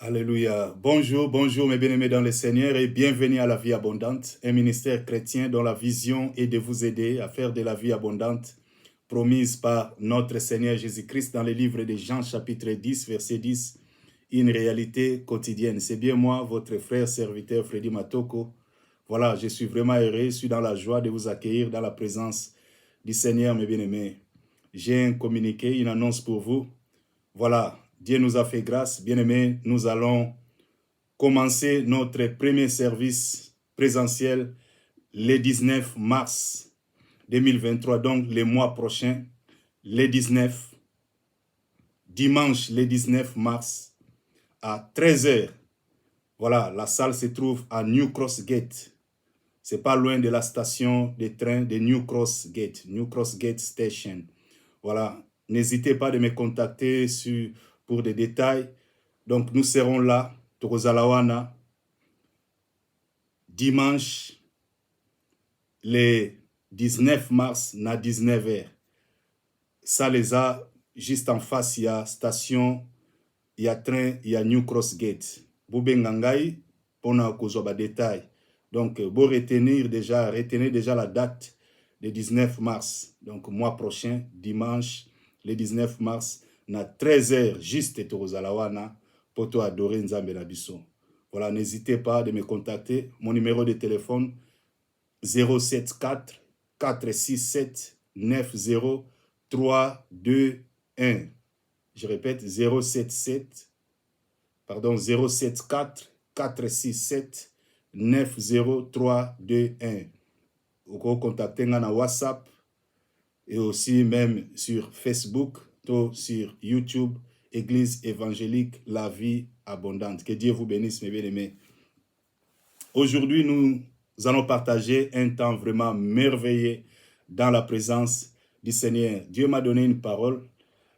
Alléluia. Bonjour, bonjour mes bien-aimés dans le Seigneur et bienvenue à la vie abondante, un ministère chrétien dont la vision est de vous aider à faire de la vie abondante promise par notre Seigneur Jésus-Christ dans le livre de Jean chapitre 10, verset 10, une réalité quotidienne. C'est bien moi, votre frère serviteur Freddy Matoko. Voilà, je suis vraiment heureux, je suis dans la joie de vous accueillir dans la présence du Seigneur, mes bien-aimés. J'ai un communiqué, une annonce pour vous. Voilà, Dieu nous a fait grâce. Bien-aimés, nous allons commencer notre premier service présentiel le 19 mars 2023, donc le mois prochain, le 19, dimanche le 19 mars à 13h. Voilà, la salle se trouve à New Cross Gate. C'est pas loin de la station de train de New Cross Gate Station. Voilà, n'hésitez pas de me contacter pour des détails. Donc, nous serons là, Torozalawana, dimanche, le 19 mars, à 19h. Ça les a, juste en face, il y a station, il y a train, il y a New Cross Gate. Boubengangai, pour nous détails. Donc, vous retenez déjà la date le 19 mars. Donc, mois prochain, dimanche, le 19 mars, à 13h, juste Torozalawana, pour toi adorer Nzambe na biso. Voilà, n'hésitez pas de me contacter. Mon numéro de téléphone, 074 467 90321. Je répète, 074 467 90321. Vous pouvez contacter na WhatsApp et aussi même sur Facebook, sur YouTube, Église évangélique La Vie Abondante. Que Dieu vous bénisse, mes bien-aimés. Aujourd'hui, nous allons partager un temps vraiment merveilleux dans la présence du Seigneur. Dieu m'a donné une parole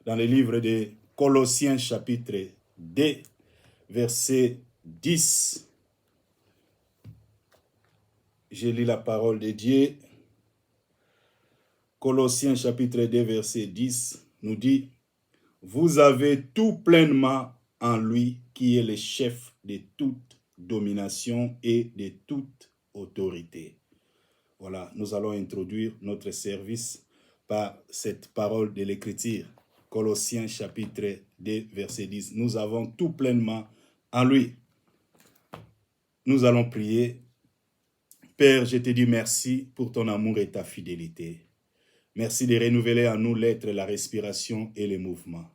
dans le livre de Colossiens chapitre 2, verset 10. Je lis la parole de Dieu. Colossiens chapitre 2, verset 10 nous dit: vous avez tout pleinement en lui qui est le chef de toute domination et de toute autorité. Voilà, nous allons introduire notre service par cette parole de l'Écriture. Colossiens chapitre 2, verset 10. Nous avons tout pleinement en lui. Nous allons prier. Père, je te dis merci pour ton amour et ta fidélité. Merci de renouveler en nous l'être, la respiration et le mouvement.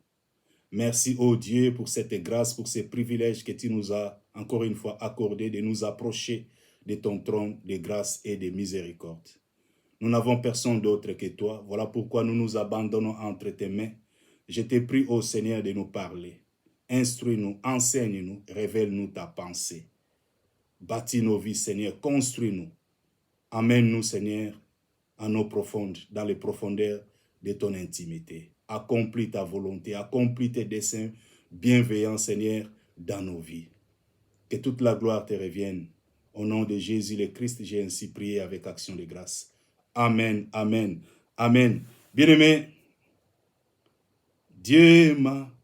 Merci, ô Dieu, pour cette grâce, pour ces privilèges que tu nous as encore une fois accordés de nous approcher de ton trône de grâce et de miséricorde. Nous n'avons personne d'autre que toi. Voilà pourquoi nous nous abandonnons entre tes mains. Je te prie, ô Seigneur, de nous parler. Instruis-nous, enseigne-nous, révèle-nous ta pensée. Bâtis nos vies, Seigneur, construis-nous. Amène-nous, Seigneur, dans les profondeurs de ton intimité. Accomplis ta volonté, accomplis tes desseins bienveillants, Seigneur, dans nos vies. Que toute la gloire te revienne. Au nom de Jésus le Christ, j'ai ainsi prié avec action de grâce. Amen, amen, amen. Bien-aimés, Dieu m'a,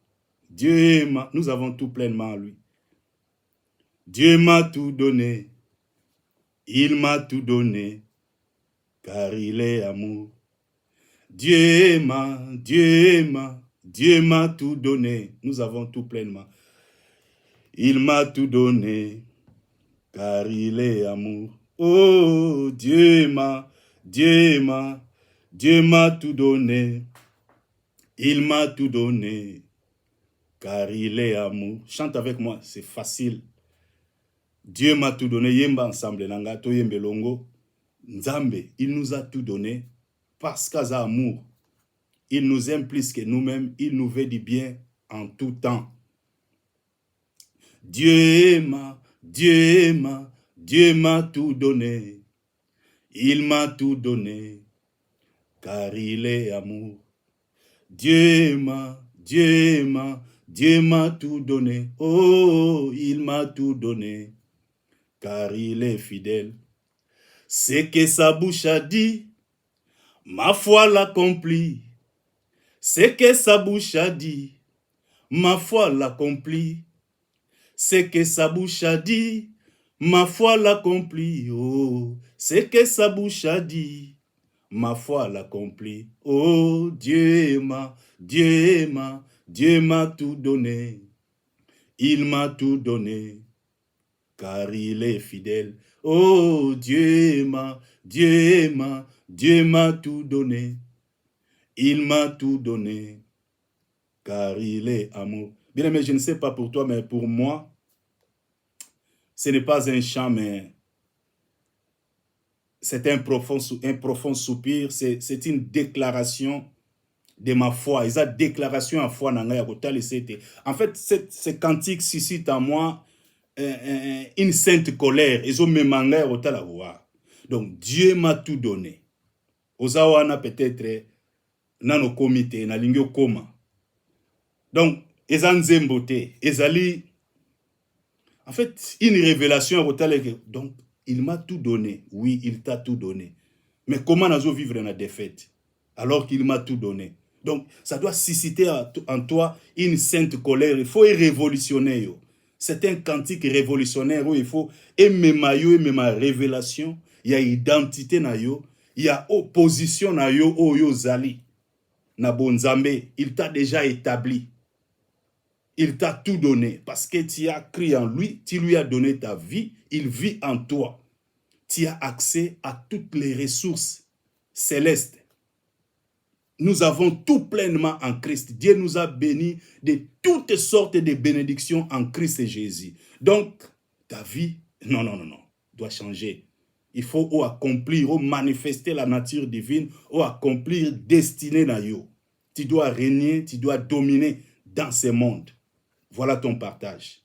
nous avons tout pleinement en lui. Dieu m'a tout donné, il m'a tout donné, car il est amour. Dieu m'a tout donné. Nous avons tout pleinement. Il m'a tout donné, car il est amour. Oh, Dieu m'a tout donné. Il m'a tout donné, car il est amour. Chante avec moi, c'est facile. Dieu m'a tout donné. Yemba ensemble, nanga to yembe longo. Nzambe, il nous a tout donné. Parce qu'il a amour, il nous aime plus que nous-mêmes, il nous veut du bien en tout temps. Dieu m'a tout donné, il m'a tout donné, car il est amour. Dieu m'a tout donné, oh, il m'a tout donné, car il est fidèle. Ce que sa bouche a dit, ma foi l'accomplit. Ce que sa bouche a dit, ma foi l'accomplit. Ce que sa bouche a dit, ma foi l'accomplit. Oh, ce que sa bouche a dit, ma foi l'accomplit. Oh, Dieu aima, Dieu aima, Dieu m'a tout donné. Il m'a tout donné, car il est fidèle. Oh, Dieu aima, Dieu aima, Dieu m'a tout donné. Il m'a tout donné, car il est amour. Bien aimé, je ne sais pas pour toi, mais pour moi, ce n'est pas un chant, mais c'est un profond soupir. C'est une déclaration de ma foi. Et cette déclaration en foi, en fait, ce cantique suscite en moi une sainte colère. Donc, Dieu m'a tout donné. Ozawana peut-être, nano komite, na lingyo koma. Donc, ezanzembote, ezali, en fait, une révélation à donc, il m'a tout donné. Oui, il t'a tout donné. Mais comment nazo vivre dans la défaite alors qu'il m'a tout donné? Donc, ça doit susciter en toi une sainte colère. Il faut révolutionner. C'est un cantique révolutionnaire où il faut aimer ma révélation. Il y a identité na yo, il y a opposition na yo oyo zali. Na bonzambe, il t'a déjà établi. Il t'a tout donné parce que tu as cru en lui, tu lui as donné ta vie, il vit en toi. Tu as accès à toutes les ressources célestes. Nous avons tout pleinement en Christ. Dieu nous a bénis de toutes sortes de bénédictions en Christ Jésus. Donc, ta vie, non, doit changer. Il faut accomplir, manifester la nature divine, accomplir destinée na yo. Tu dois régner, tu dois dominer dans ce monde. Voilà ton partage.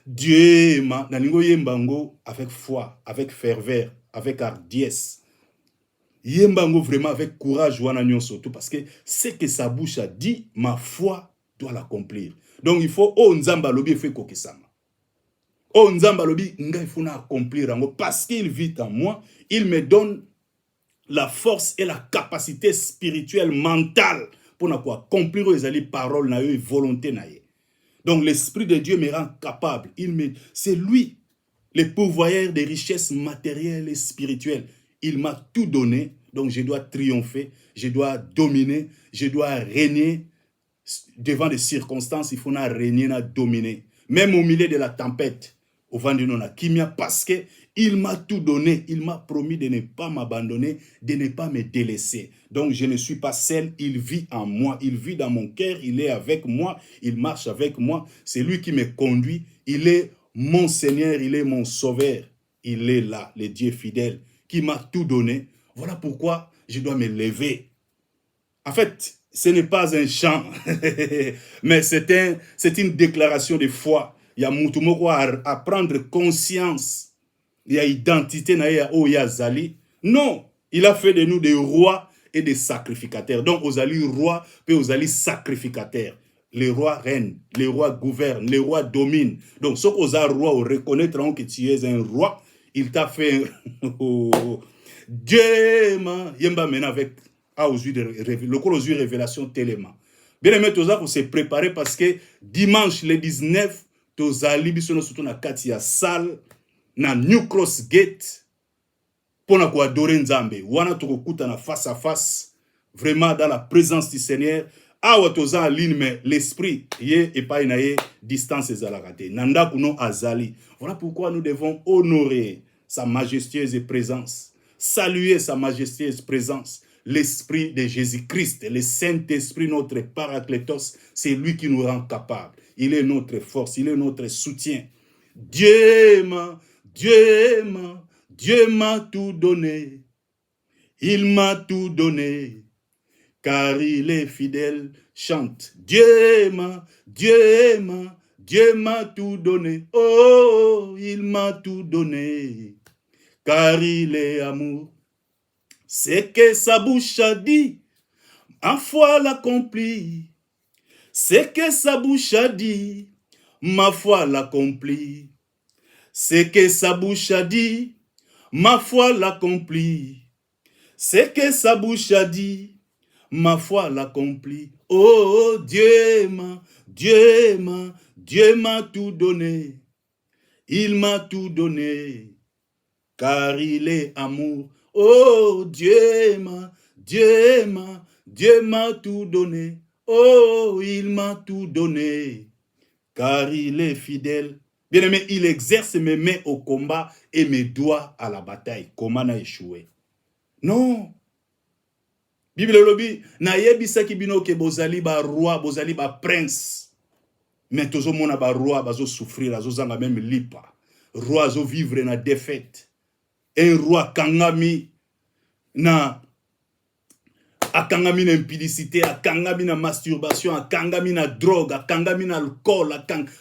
Dieu aima, nalingo yembango avec foi, avec ferveur, avec hardiesse. Yembango vraiment avec courage wana nyonso tout parce que ce que sa bouche a dit, ma foi doit l'accomplir. Donc il faut nzamba lobi fait kokesama. Nzamba lobi nga il faut na accomplir ango parce qu'il vit en moi, il me donne la force et la capacité spirituelle mentale pour accomplir les paroles na yo et volonté na ye. Donc l'Esprit de Dieu me rend capable. C'est lui, le pourvoyeur des richesses matérielles et spirituelles. Il m'a tout donné, donc je dois triompher, je dois dominer, je dois régner. Devant des circonstances, il faut régner, dominer. Même au milieu de la tempête, au vent du nona kimia, parce que il m'a tout donné. Il m'a promis de ne pas m'abandonner, de ne pas me délaisser. Donc, je ne suis pas seul. Il vit en moi. Il vit dans mon cœur. Il est avec moi. Il marche avec moi. C'est lui qui me conduit. Il est mon Seigneur. Il est mon Sauveur. Il est là, le Dieu fidèle, qui m'a tout donné. Voilà pourquoi je dois me lever. En fait, ce n'est pas un chant, mais c'est une déclaration de foi. Il y a Moutoumoko à prendre conscience. Il y a identité na ya Oyazali. Non, il a fait de nous des rois et des sacrificateurs. Donc, Ozali roi, puis Ozali sacrificateur. Les rois règnent, les rois gouvernent, les rois dominent. Donc, ce qu'Oza roi reconnaîtront que tu es un roi, il t'a fait Dieu m'a yemba mena avec le révélation téléma. Bien aimé, Toza pour se préparer parce que dimanche le 19, Tozali bisono surtout na katia salle na New Cross Gate pour na adorer Nzambe. Wana tokokuta na face à face, vraiment dans la présence du Seigneur. Awa toza en ligne, mais l'esprit yé et pas inaye distance ezalakate. Nanda kuno azali. Voilà pourquoi nous devons honorer sa majestueuse présence, saluer sa majestueuse présence. L'esprit de Jésus-Christ, le Saint-Esprit, notre Paraclétos, c'est lui qui nous rend capables. Il est notre force, il est notre soutien. Dieu m'a tout donné. Il m'a tout donné, car il est fidèle. Chante. Dieu m'a tout donné. Oh, il m'a tout donné, car il est amour. C'est que sa bouche a dit, ma foi l'accomplit. C'est que sa bouche a dit, ma foi l'accomplit. C'est que sa bouche a dit, ma foi l'accomplit. C'est que sa bouche a dit, ma foi l'accomplit. Oh, Dieu Dieu m'a tout donné. Il m'a tout donné, car il est amour. Oh, Dieu m'a tout donné. Oh, il m'a tout donné, car il est fidèle. Bien-aimé, il exerce mes mains au combat et mes doigts à la bataille. Comment n'a échoué? Non. Bible lobi, na yebisaki bino ke bozali ba roi, bozali ba prince. Mais tozo mona ba roi bazo souffrir, azo zanga même lipa. Roi azo vivre na défaite. Un roi kangami na akangami na impudicité, akangami na masturbation, akangami na drogue, akangami na alcool,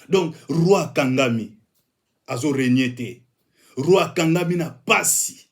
donc roi kangami azo régner. Roi kangami na pasi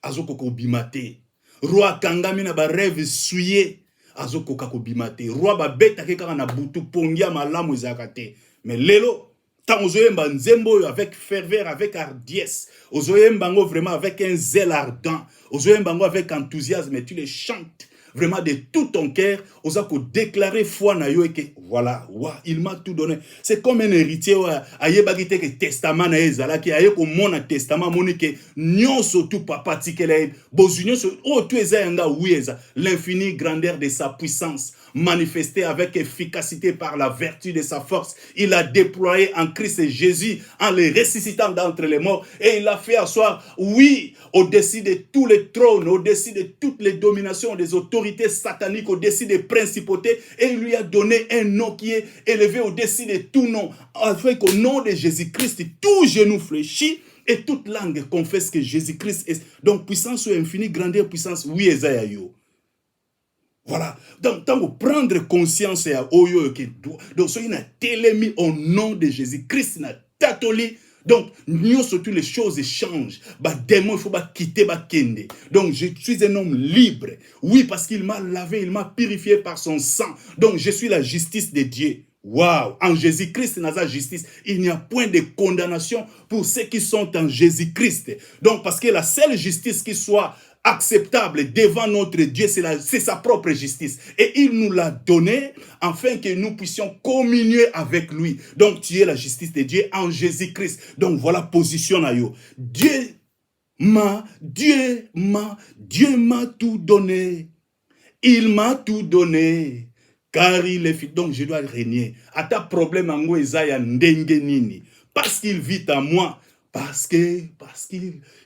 azo koko bimate. Roi kangami na ba rêve souillé azo koka ko bimate. Roi ba beta ke kaka na butu pongia malamu ezakate. Mais lelo tant ozoyemba nzembo avec ferveur, avec hardiesse, ozoyemba ngo vraiment avec un zèle ardent, ozoyemba ngo avec enthousiasme, et tu les chantes vraiment de tout ton cœur, osako déclarer foi na yo et que voilà, wa, il m'a tout donné. C'est comme un héritier ayebaki te que testament na ezala ki aye ko mona testament moni que nyonso tout papa tikela bozunyo so o tu ezanga wieza l'infini grandeur de sa puissance manifesté avec efficacité par la vertu de sa force. Il a déployé en Christ Jésus en le ressuscitant d'entre les morts et il a fait asseoir, oui, au-dessus de tous les trônes, au-dessus de toutes les dominations des autorités sataniques, au-dessus des principautés, et il lui a donné un nom qui est élevé au-dessus de tout nom, afin qu'au nom de Jésus-Christ, tout genou fléchit et toute langue confesse que Jésus-Christ est. Donc puissance infinie, grandeur, puissance, oui, Esaïe. Voilà. Donc, tant que prendre conscience à Oyo qui doit. Donc, soyez na télémi au nom de Jésus-Christ na tatoli. Donc, nous surtout les choses changent. Bah, démon, il faut pas quitter bah kende. Donc, je suis un homme libre. Oui, parce qu'il m'a lavé, il m'a purifié par son sang. Donc, je suis la justice de Dieu. Waouh! En Jésus-Christ, dans la justice, il n'y a point de condamnation pour ceux qui sont en Jésus-Christ. Donc, parce que la seule justice qui soit acceptable devant notre Dieu, c'est sa propre justice. Et il nous l'a donné afin que nous puissions communier avec lui. Donc, tu es la justice de Dieu en Jésus-Christ. Donc, voilà, position à yo. Dieu m'a tout donné. Il m'a tout donné. Car il est fidèle. Donc, je dois régner. À ta problème, en Isaiah ndenge nini. Parce qu'il vit en moi. Parce que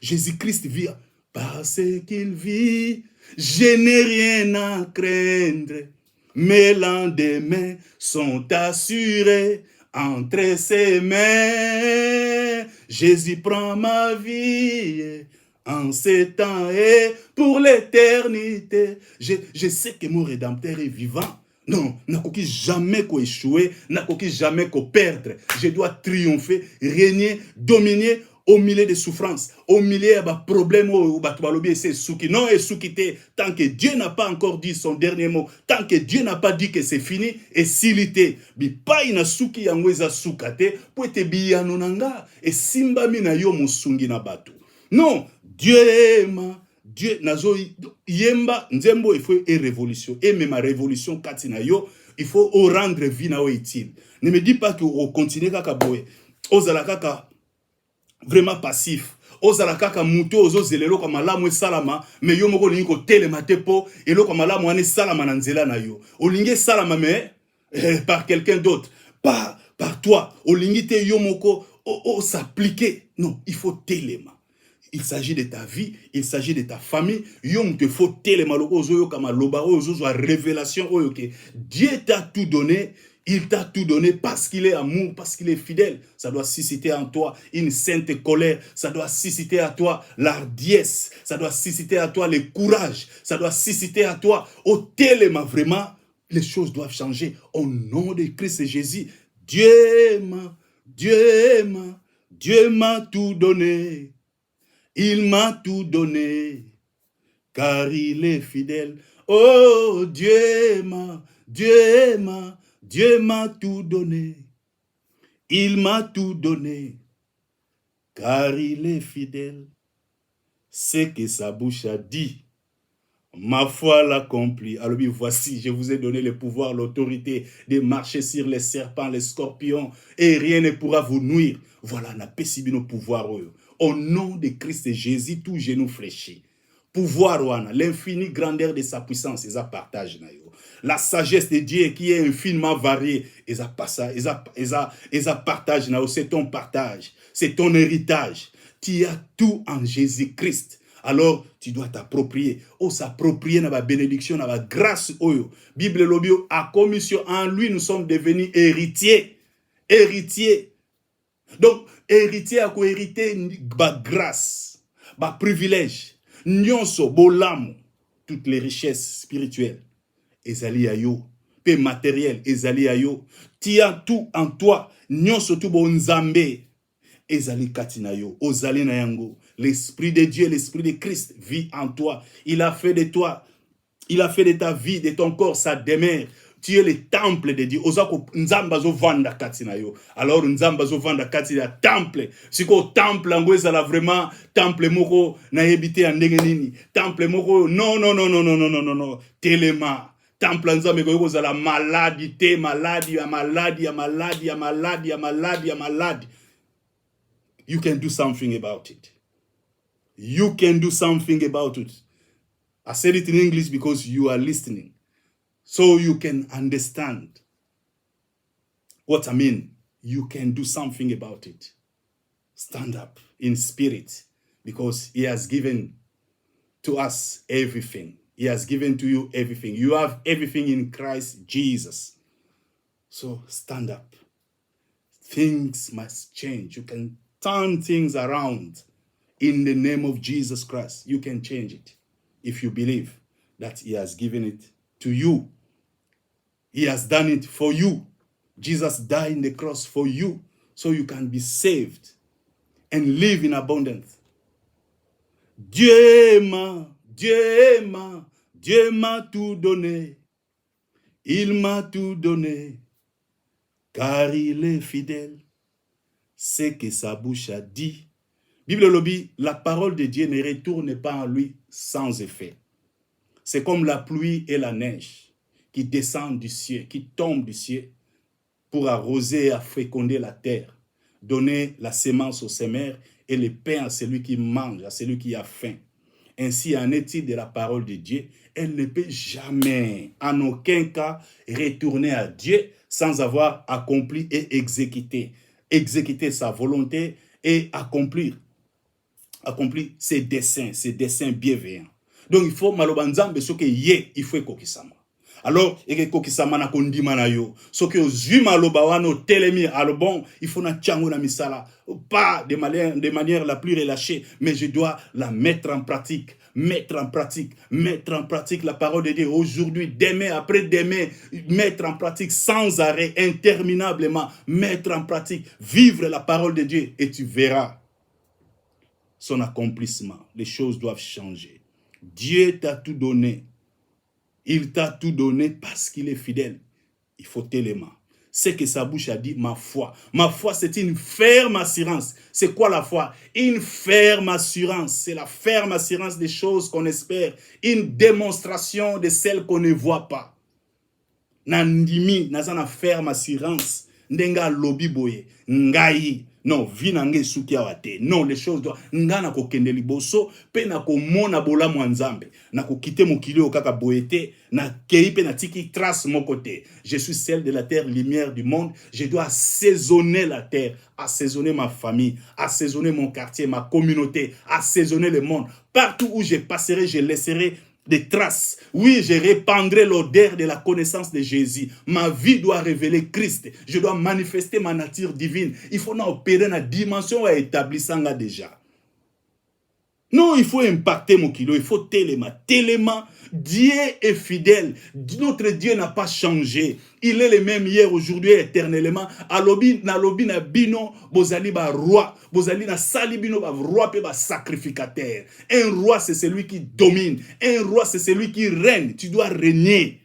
Jésus-Christ vit. Parce qu'il vit, je n'ai rien à craindre. Mes lendemains sont assurés entre ses mains. Jésus prend ma vie en ce temps et pour l'éternité. Je sais que mon Rédempteur est vivant. Non, n'a jamais qu'à échouer, n'a jamais qu'à perdre. Je dois triompher, régner, dominer au milieu des souffrances, au milieu des problèmes, non, tant que Dieu n'a pas encore dit son dernier mot, tant que Dieu n'a pas dit que c'est fini, et s'il était, pas ina suki yangweza sukate, pour te biyanonanga, et simba mina yo musungi na batu. Non, Dieu nazo yemba nzembo il faut une révolution, et même ma révolution katina yo, il faut rendre vie na utile. Ne me dis pas que on continue kaka boye, ozala kaka vraiment passif. Ozala kaka muto ozo zelelo kwa malamu salama, mais yo moko lingi ko telema te po elo kwa malamu ane salama na nzela na yo. Olingi salama mais par quelqu'un d'autre, pas par toi. Olingi te yo moko s'appliquer. Non, il faut telema. Il s'agit de ta vie, il s'agit de ta famille. Yom te faut telema loko ozo yo kama loba ozo zo révélation oyoke. Dieu t'a tout donné. Il t'a tout donné parce qu'il est amour, parce qu'il est fidèle. Ça doit susciter en toi une sainte colère. Ça doit susciter à toi l'ardiesse. Ça doit susciter à toi le courage. Ça doit susciter à toi au téléma. Vraiment, les choses doivent changer. Au nom de Christ Jésus, Dieu m'a tout donné. Il m'a tout donné, car il est fidèle. Oh, Dieu m'a tout donné. Il m'a tout donné, car il est fidèle. Ce que sa bouche a dit, Ma foi l'accomplit. Alors, voici, je vous ai donné le pouvoir, l'autorité de marcher sur les serpents, les scorpions, et rien ne pourra vous nuire. Voilà, n'a pas si nos pouvoirs. Au nom de Christ Jésus, tout genou fléchi. Pouvoir, l'infini grandeur de sa puissance, ils partagent. La sagesse de Dieu qui est infiniment variée, ils partagent. C'est ton partage, c'est ton héritage. Tu as tout en Jésus-Christ. Alors, tu dois t'approprier. S'approprier de la bénédiction, de la grâce. Bible lobio a commission en lui, nous sommes devenus héritiers. Héritiers. Donc, héritier a hérité la grâce, la privilège. Nyonso, bolam, toutes les richesses spirituelles. Ezali ayo. Pe matériel, ezali ayo. Tu as tout en toi. Nyonso tout bon nzambe. Ezali katinayo. Ozali na yango. L'Esprit de Dieu, l'Esprit de Christ vit en toi. Il a fait de toi, il a fait de ta vie, de ton corps, sa demeure. Tu es le temple de Dieu. Ozako nzamba zo vanda katina yo. Alors nzamba zo vanda katina temple. Siko temple angweza la vraiment temple moko na yebite ya ndenge nini. Temple moko non. Telema. Temple nzambe ko yoza la maladie te maladie. You can do something about it. You can do something about it. I said it in English because you are listening. So you can understand what I mean. You can do something about it. Stand up in spirit because He has given to us everything. He has given to you everything. You have everything in Christ Jesus. So stand up. Things must change. You can turn things around. In the name of Jesus Christ, you can change it if you believe that He has given it to you. He has done it for you. Jesus died on the cross for you so you can be saved and live in abundance. Dieu m'a tout donné. Il m'a tout donné car il est fidèle. C'est que sa bouche a dit. Bible lobby, la parole de Dieu ne retourne pas en lui sans effet. C'est comme la pluie et la neige qui descendent du ciel, qui tombent du ciel pour arroser et à féconder la terre, donner la semence au semeur et le pain à celui qui mange, à celui qui a faim. Ainsi en est-il de la parole de Dieu. Elle ne peut jamais, en aucun cas, retourner à Dieu sans avoir accompli et exécuté sa volonté et accomplir ses desseins bienveillants. Donc il faut malobanzambe ce que yé il faut kokisama. Alors eke kokisama na kondima na yo. Ce que ozui maloba wano telemi alobon, il faut na tchango na misala pas de manière la plus relâchée, mais je dois la mettre en pratique. Mettre en pratique la parole de Dieu aujourd'hui, demain, après-demain, mettre en pratique sans arrêt, interminablement, mettre en pratique, vivre la parole de Dieu et tu verras son accomplissement. Les choses doivent changer. Dieu t'a tout donné. Il t'a tout donné parce qu'il est fidèle. Il faut tellement. C'est que sa bouche a dit ma foi. Ma foi, c'est une ferme assurance. C'est quoi la foi? Une ferme assurance. C'est la ferme assurance des choses qu'on espère. Une démonstration de celles qu'on ne voit pas. Nandimi, nazana ferme assurance. Ndenga lobi boye. Ngai. Non, vinange sukia wate. Non, les choses doivent. Ngana ko kende liboso, pe na ko mona bola mwanzambe. Na ko kite mokili o kaka boete, na kei pe na tiki trace mon côté. Je suis celle de la terre, lumière du monde. Je dois assaisonner la terre, assaisonner ma famille, assaisonner mon quartier, ma communauté, assaisonner le monde. Partout où je passerai, je laisserai des traces. Oui, je répandrai l'odeur de la connaissance de Jésus. Ma vie doit révéler Christ. Je dois manifester ma nature divine. Il faut opérer dans la dimension établie ça déjà. Non, il faut impacter mon kilo. Il faut téléma. Dieu est fidèle. Notre Dieu n'a pas changé. Il est le même hier, aujourd'hui, éternellement. Alobi na bino, bozali ba roi. Bozali na sali bino ba roi pe ba sacrificateur. Un roi, c'est celui qui domine. Un roi, c'est celui qui règne. Tu dois régner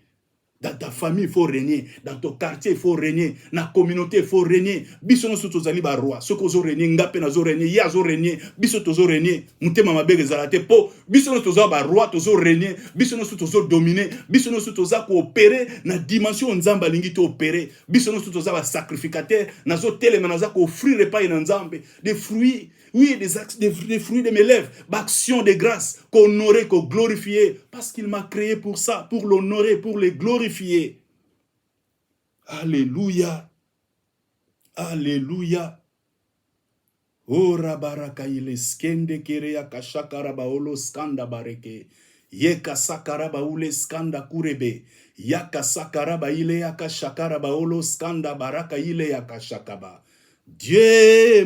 Dans ta famille, il faut régner. Dans ton quartier, il faut régner. Dans la communauté, il faut régner. Biso no soto zali ba roi. Soko zo régner, ngape na zo régner, ya zo régner. Biso to zo régner. Mutema mabe gezalate po. Biso no tozo ba roi, tozo régner. Biso no soto zo dominer. Biso no soto za ko opérer na dimension nzamba lingi to opérer. Biso no soto za ba sacrificateur. Na zo telema na za ko offrir pas na nzambe. Des fruits. Oui, des fruits de mes lèvres, d'action de grâce, qu'honorer, qu'on glorifier, parce qu'il m'a créé pour ça, pour l'honorer, pour le glorifier. Alléluia. Alléluia. Ora baraka ile skende kereya kashakara baolo skanda bareke. Yeka sakara baule skanda kurebe. Yaka sakara ba ile yaka shakara baolo skanda baraka ile yaka shakaba. Dieu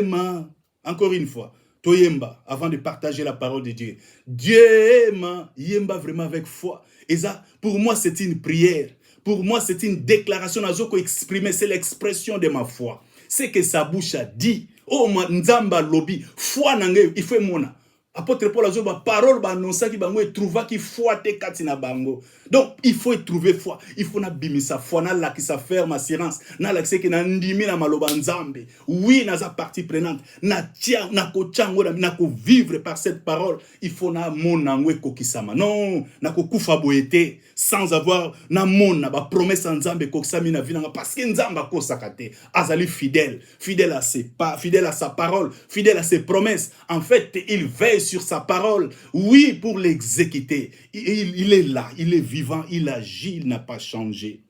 m'a, encore une fois, Toyemba, avant de partager la parole de Dieu. Dieu m'a, yemba vraiment avec foi. Et ça, pour moi, c'est une prière. Pour moi, c'est une déclaration. C'est l'expression de ma foi. C'est que sa bouche a dit. Oh, nzamba lobi, foi nange, il faut mona. Apôtre Paul a dit, parole annonça qui bango et trouva qui foi te katina bango. Donc, il faut trouver foi. Il faut na bimisa foi, na la qui sa ferme assurance, na la qui na ndimi na maloba nzambe. Oui, na sa partie prenante, na tia, na ko chango, na ko vivre par cette parole. Il faut na mon nangwe kokisama. Non, na ko kufa boete sans avoir na mon na ba promesse nzambe kokisami na vinanga parce que nzamba ko sakate. Azali fidèle, fidèle à ses pas, fidèle à sa parole, fidèle à ses promesses. En fait, il veille sur sa parole, oui, pour l'exécuter. Il est là, il est vivant, il agit, il n'a pas changé.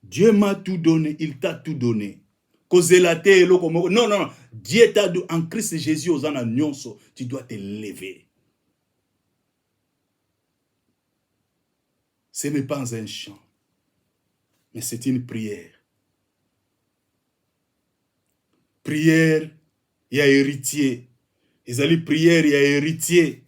Dieu m'a tout donné, il t'a tout donné. Non, non, Dieu t'a donné en Christ Jésus aux ananyonso, tu dois te lever. Ce n'est pas un chant, mais c'est une prière. Prière, il y a héritier. Ils allaient prière, il y a héritier.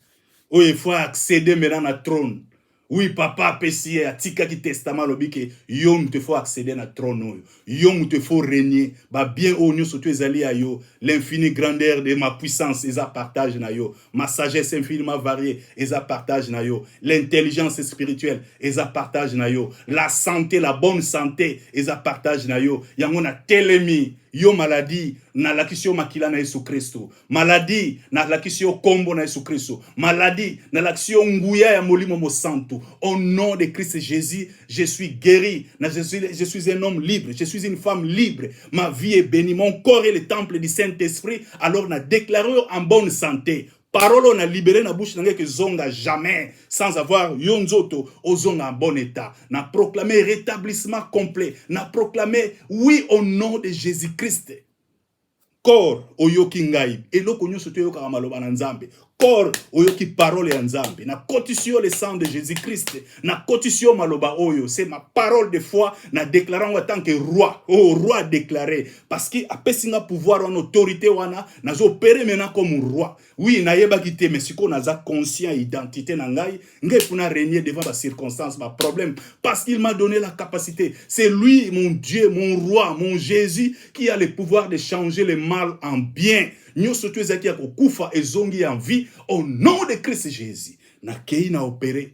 Oh, il faut accéder maintenant à trône. Oui, papa, pessier, a tika ki testament lobi ke yom te faut accéder à trône. Yom te faut régner. Ba bien au nyo surtout ezali a yo. L'infini grandeur de ma puissance, eza partage na yo. Ma sagesse infiniment variée, eza partage na yo. L'intelligence spirituelle, eza partage na yo. La santé, la bonne santé, eza partage na yo. Yango na telemi. Yo maladie, na lakisio makila na Yesu Kristo. Maladie, na lakisio kombo na Yesu Kristo. Maladie, na lakisio nguya ya molimo mo santo. Au nom de Christ Jésus, je suis guéri. Je suis un homme libre. Je suis une femme libre. Ma vie est bénie. Mon corps est le temple du Saint-Esprit. Alors, na déclaré en bonne santé. Parole on a libéré na bouche n'anga que zonga jamais sans avoir yonzoto au zonga en bon état. N'a proclamé rétablissement complet. N'a proclamé oui au nom de Jésus-Christ. Corps oyoki ngai eloko nyoso to yoka maloba na nzambe. Corps oyoki parole ya nzambe. Na cotisio le sang de Jésus-Christ. Na cotisio maloba oyo. C'est ma parole de foi. Na déclarant en tant que roi. Oh, roi déclaré. Parce que a pesinga pouvoir en autorité wana. Na zo opéré maintenant comme roi. Oui, na yeba kité. Mais si qu'on a conscient identité na ngai. Ngai puna régner devant ma circonstance, ma problème. Parce qu'il m'a donné la capacité. C'est lui, mon Dieu, mon roi, mon Jésus, qui a le pouvoir de changer le mal en bien. Nous surtout ezaki ko kufa ezongi en vie au nom de Christ Jésus. Na kei na opéré.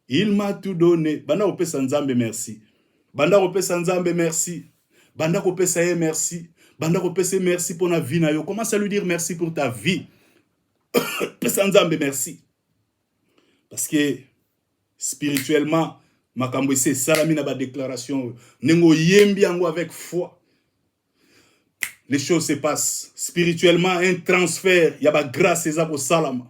Il m'a tout donné. Banda opesa nzambe merci. Banda opesa nzambe merci. Banda opesa ye merci. Banda opesa merci pour na vie na yo. Commence à lui dire merci pour ta vie. Pesa nzambe merci. Parce que spirituellement makambo c'est salami na ba déclaration nengo yembi yango avec foi. Les choses se passent. Spirituellement, un transfert. Il y a ba grâce ezako salama.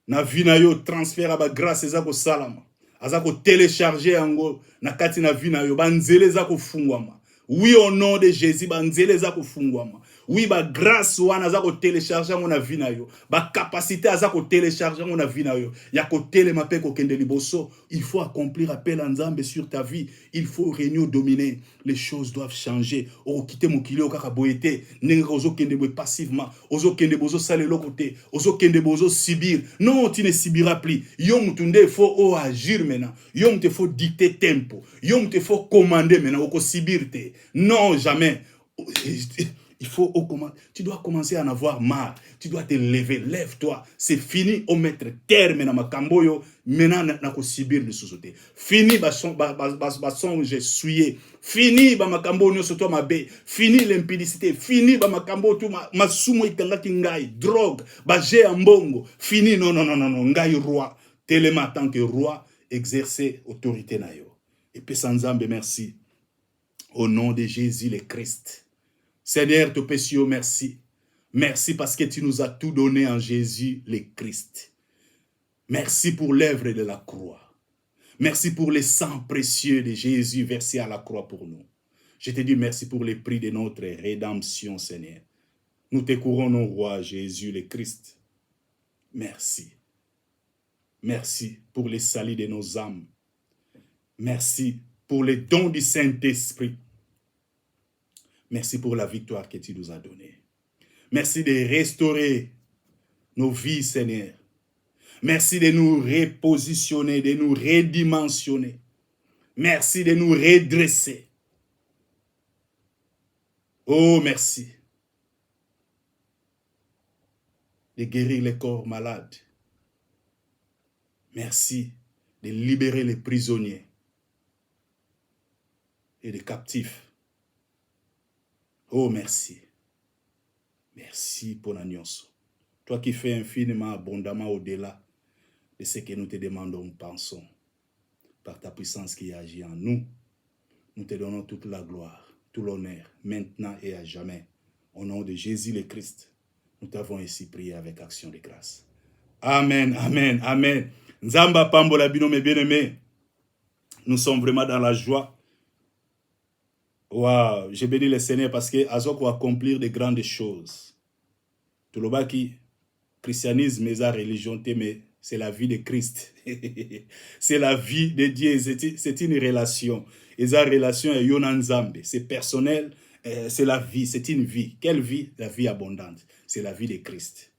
Na vie na yo transfert a ba grâce ezako salama. Azako télécharger yango na kati na vie na yo banzele ezako fungwama. Oui au nom de Jésus banzele ezako fungwama. Oui ba grâce wana azako télécharger mon vie na yo. Ba capacité azako télécharger mon vie na yo. Ya ko telema pe ko kende liboso. Il faut accomplir appel à Nzambe sur ta vie. Il faut régner dominer. Les choses doivent changer. O quitter mon kilo kaka boyete. Nenga ozo kende boy passivement. Ozo kende bozo sale lo côté. Ozo kende bozo subir. Non, tu ne subiras plus. Yom tunde faut agir maintenant. Yom te faut dicter tempo. Yom te faut commander maintenant. Oko subir te. Non, jamais. Tu dois commencer à en avoir marre. Tu dois te lever. Lève-toi. C'est fini au mettre terme dans ma camboyo. Maintenant, na ko subir le sous-sauté. Fini j'ai souillé. Fini ma cambo nyoso to mabe. Fini l'impudicité. Fini ma cambo to ma sumo ikangaki ngai. Drogue. J'ai ambongo. Fini non. Ngai roi. Tellement tant que roi, exercer autorité na yo. Et puis sans Nzambe, merci. Au nom de Jésus le Christ. Seigneur, te pécio, merci. Merci parce que tu nous as tout donné en Jésus le Christ. Merci pour l'œuvre de la croix. Merci pour le sang précieux de Jésus versé à la croix pour nous. Je te dis merci pour le prix de notre rédemption, Seigneur. Nous te couronnons, roi Jésus le Christ. Merci. Merci pour le salut de nos âmes. Merci pour le don du Saint-Esprit. Merci pour la victoire que tu nous as donnée. Merci de restaurer nos vies, Seigneur. Merci de nous repositionner, de nous redimensionner. Merci de nous redresser. Oh, merci. De guérir les corps malades. Merci de libérer les prisonniers et les captifs. Oh, merci. Merci pour la nyonso. Toi qui fais infiniment abondamment au-delà de ce que nous te demandons, pensons. Par ta puissance qui agit en nous, nous te donnons toute la gloire, tout l'honneur, maintenant et à jamais. Au nom de Jésus le Christ, nous t'avons ainsi prié avec action de grâce. Amen, amen, amen. Nzamba pambola bino mes bien-aimés. Nous sommes vraiment dans la joie. Wow, j'ai béni le Seigneur parce que Azoko accomplir de grandes choses. Tout le bas qui christianisme et la religion, mais c'est la vie de Christ. C'est la vie de Dieu. C'est une relation. Et la relation est Yonanzambe. C'est personnel. C'est la vie. C'est une vie. Quelle vie? La vie abondante. C'est la vie de Christ.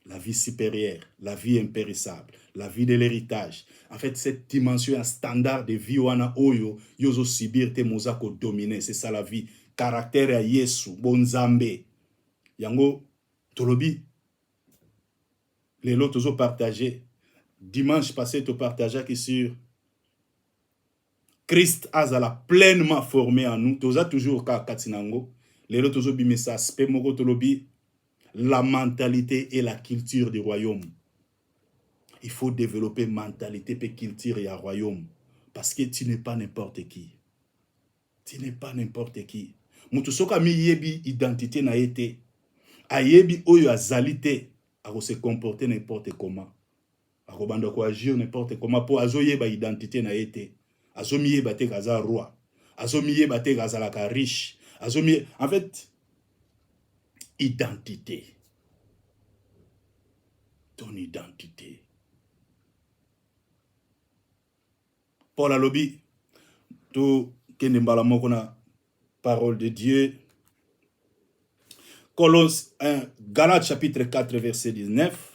La vie supérieure, la vie impérissable, la vie de l'héritage. En fait, cette dimension, un standard de vie wana oyo, yozo subir te mozako dominer. C'est ça la vie. Caractère à Yesu, bonzambe. Yango, tolobi. Les lots ont partagé. Dimanche passé, tu partageais que sur Christ a pleinement formé en nous. Tu as toujours katinango. Les lots ont bimé ça. Spé moko tolobi. La mentalité et la culture du royaume. Il faut développer mentalité et culture et un royaume. Parce que tu n'es pas n'importe qui. Tu n'es pas n'importe qui. Mutusoka mi yebi identité na été. A yebi oyo azalité. A se comporter n'importe comment. A robando ko agir n'importe comment. Pour azo yeba identité na été. Azo mi yeba te kaza roi. Azo mi yeba te kaza la ka riche. Azo mi... En fait... Identité. Ton identité. Paul alobi, tout kenembala mokona parole de Dieu. Colosse 1, Galates chapitre 4 verset 19.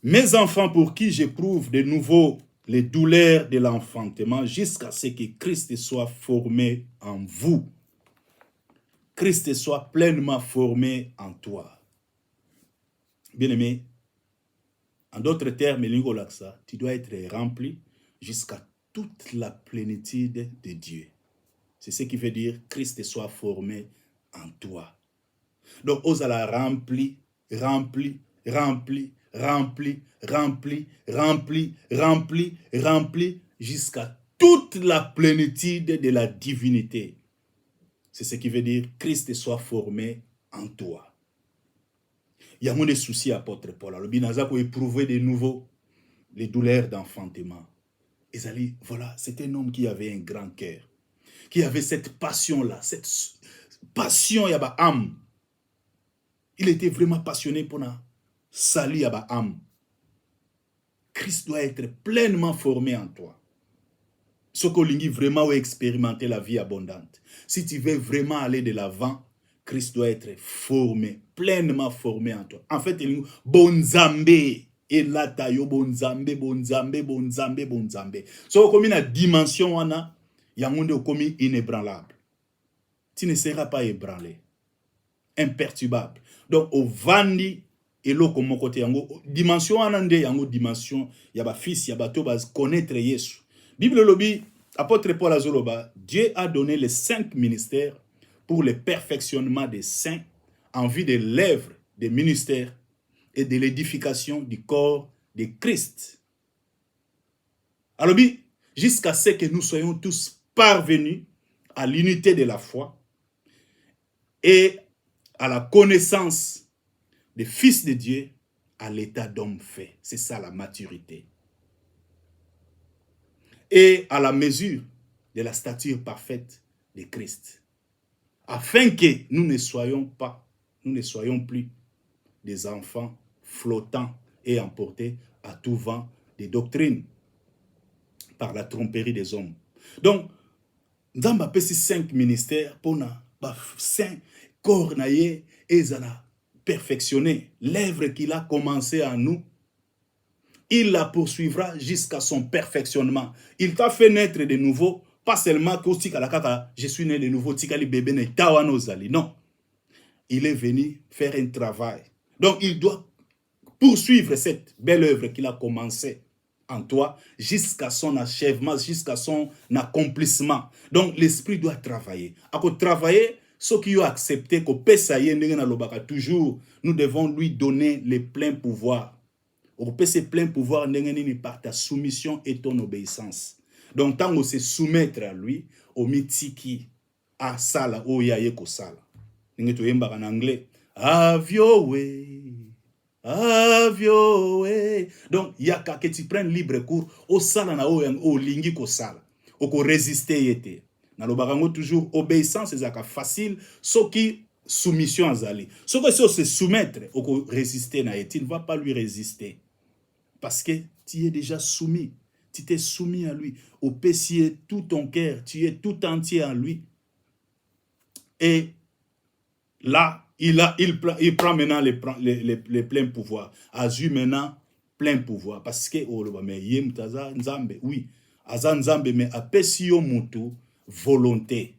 Mes enfants pour qui j'éprouve de nouveau les douleurs de l'enfantement jusqu'à ce que Christ soit formé en vous. Christ soit pleinement formé en toi. Bien-aimé, en d'autres termes, tu dois être rempli jusqu'à toute la plénitude de Dieu. C'est ce qui veut dire Christ soit formé en toi. Donc, on la rempli, jusqu'à toute la plénitude de la divinité. C'est ce qui veut dire Christ soit formé en toi. Il y a moins de soucis, apôtre Paul. Le binaza pour éprouver de nouveau les douleurs d'enfantement. Ezali, voilà, c'est un homme qui avait un grand cœur, qui avait cette passion-là, cette passion yaba âme. Il était vraiment passionné pour la salut yaba âme. Christ doit être pleinement formé en toi. Ce que vraiment expérimenter la vie abondante. Si tu veux vraiment aller de l'avant, Christ doit être formé, pleinement formé en toi. En fait, il dit, bonzambe, et là, tayo bonzambe, bonzambe, bonzambe, bonzambe. So, comme une dimension, on a, il y a un monde comme inébranlable. Tu ne seras pas ébranlé, imperturbable. Donc, au vandi, et là, comme côté, dimension, on a une dimension, il y a fils, il y a to connaître Jésus. Bible lobby, apôtre Paul Azoloba, Dieu a donné les 5 ministères pour le perfectionnement des saints en vue de l'œuvre des ministères et de l'édification du corps de Christ. Alors, jusqu'à ce que nous soyons tous parvenus à l'unité de la foi et à la connaissance des fils de Dieu à l'état d'homme fait. C'est ça la maturité. Et à la mesure de la stature parfaite de Christ. Afin que nous ne soyons plus des enfants flottants et emportés à tout vent des doctrines par la tromperie des hommes. Donc, nous avons appelé ces 5 ministères pour nous, 5 corps et perfectionner l'œuvre qu'il a commencé en nous. Il la poursuivra jusqu'à son perfectionnement. Il t'a fait naître de nouveau, pas seulement que je suis né de nouveau, non. Il est venu faire un travail. Donc, il doit poursuivre cette belle œuvre qu'il a commencée en toi jusqu'à son achèvement, jusqu'à son accomplissement. Donc, l'esprit doit travailler. À travailler, ceux qui ont accepté que toujours, nous devons lui donner le plein pouvoir. Au PC plein pouvoir par ta soumission et ton obéissance. Donc, tant qu'on se soumettre à lui, au mitiki, à sala, au yaye ko sala. En anglais, have your way. Have your way. Donc, il y a que tu prennes libre cours, au sala na au lingi ko sala. Au ko résister yete. Na lo barango toujours obéissance c'est facile, ce qui soumission azali. Ce que se soumettre au résister na yete, il ne va pas lui résister. Parce que tu es déjà soumis. Tu t'es soumis à lui. Au péché, tout ton cœur, tu es tout entier en lui. Et là, il prend maintenant les pleins pouvoirs. Azu maintenant plein pouvoir. Parce que, oui, Azanzambe, mais apesio mutu volonté.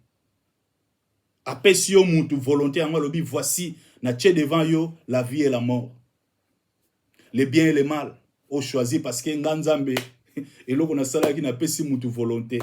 Apesio mutu volonté. Voici, na tche devant yo la vie et la mort. Le bien et le mal. Au choisi parce que Nganzambe, et là, on a ça qui n'a pas si mutu volonté.